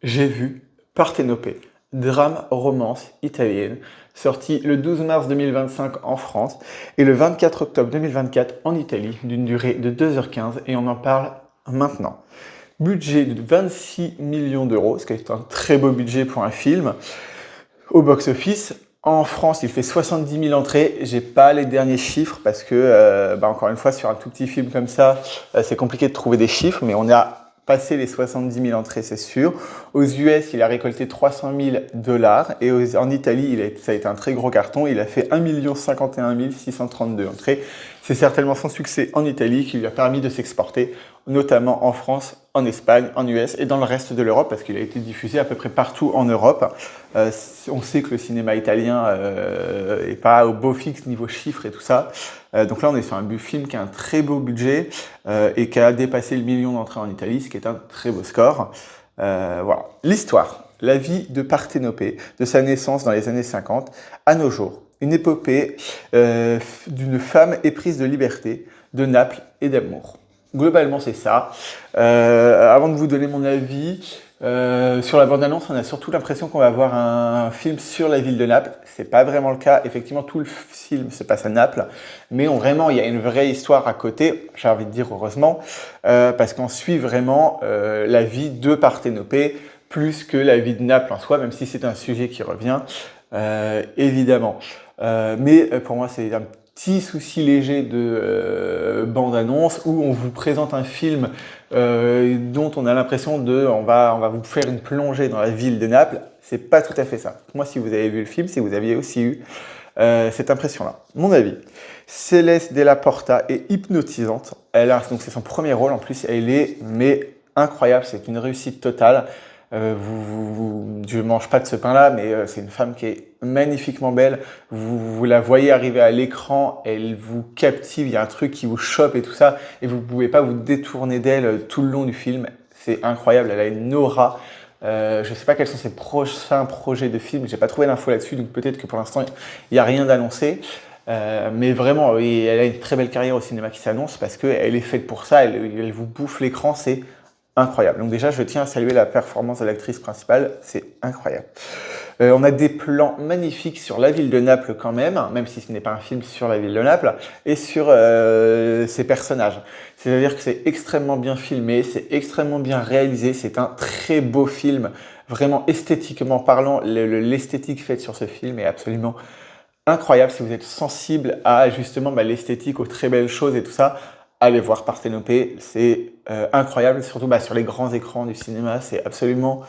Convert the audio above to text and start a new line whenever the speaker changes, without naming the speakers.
J'ai vu Parthénopée, drame romance italienne, sorti le 12 mars 2025 en France et le 24 octobre 2024 en Italie, d'une durée de 2h15 et on en parle maintenant. Budget de 26 millions d'euros, ce qui est un très beau budget pour un film. Au box-office, en France, il fait 70 000 entrées. J'ai pas les derniers chiffres parce que, encore une fois, sur un tout petit film comme ça, c'est compliqué de trouver des chiffres, mais on a passé les 70 000 entrées, c'est sûr. Aux US, il a récolté 300 000 dollars et en Italie, ça a été un très gros carton. Il a fait 1 51 632 entrées. C'est certainement son succès en Italie qui lui a permis de s'exporter, notamment en France, en Espagne, en US et dans le reste de l'Europe parce qu'il a été diffusé à peu près partout en Europe. On sait que le cinéma italien est pas au beau fixe niveau chiffres et tout ça. Donc là, on est sur un film qui a un très beau budget et qui a dépassé le million d'entrées en Italie, ce qui est un très beau score. Voilà. L'histoire, la vie de Parthénopée, de sa naissance dans les années 50 à nos jours. Une épopée d'une femme éprise de liberté, de Naples et d'amour. Globalement, c'est ça. Avant de vous donner mon avis, sur la bande-annonce, on a surtout l'impression qu'on va voir un film sur la ville de Naples. C'est pas vraiment le cas. Effectivement, tout le film se passe à Naples, mais vraiment, il y a une vraie histoire à côté. J'ai envie de dire heureusement, parce qu'on suit vraiment la vie de Parthénopée plus que la vie de Naples en soi, même si c'est un sujet qui revient, évidemment. Mais pour moi, c'est un petit souci léger de bande-annonce où on vous présente un film dont on a l'impression on va vous faire une plongée dans la ville de Naples. C'est pas tout à fait ça. Moi, si vous avez vu le film, si vous aviez aussi eu cette impression-là. Mon avis, Céleste Della Porta est hypnotisante. Donc c'est son premier rôle en plus. Elle est incroyable. C'est une réussite totale. Je mange pas de ce pain-là, mais c'est une femme qui est magnifiquement belle. Vous la voyez arriver à l'écran, elle vous captive, il y a un truc qui vous chope et tout ça, et vous pouvez pas vous détourner d'elle tout le long du film. C'est incroyable, elle a une aura. Je sais pas quels sont ses prochains projets de film, j'ai pas trouvé d'infos là-dessus, donc peut-être que pour l'instant, il n'y a rien d'annoncé. Mais vraiment, oui, elle a une très belle carrière au cinéma qui s'annonce parce qu'elle est faite pour ça, elle vous bouffe l'écran, c'est incroyable. Donc déjà, je tiens à saluer la performance de l'actrice principale, c'est incroyable. On a des plans magnifiques sur la ville de Naples quand même si ce n'est pas un film sur la ville de Naples, et sur ses personnages. C'est-à-dire que c'est extrêmement bien filmé, c'est extrêmement bien réalisé, c'est un très beau film, vraiment esthétiquement parlant, l'esthétique faite sur ce film est absolument incroyable. Si vous êtes sensible à justement l'esthétique, aux très belles choses et tout ça, allez voir Parthénopée, c'est incroyable, surtout sur les grands écrans du cinéma, c'est absolument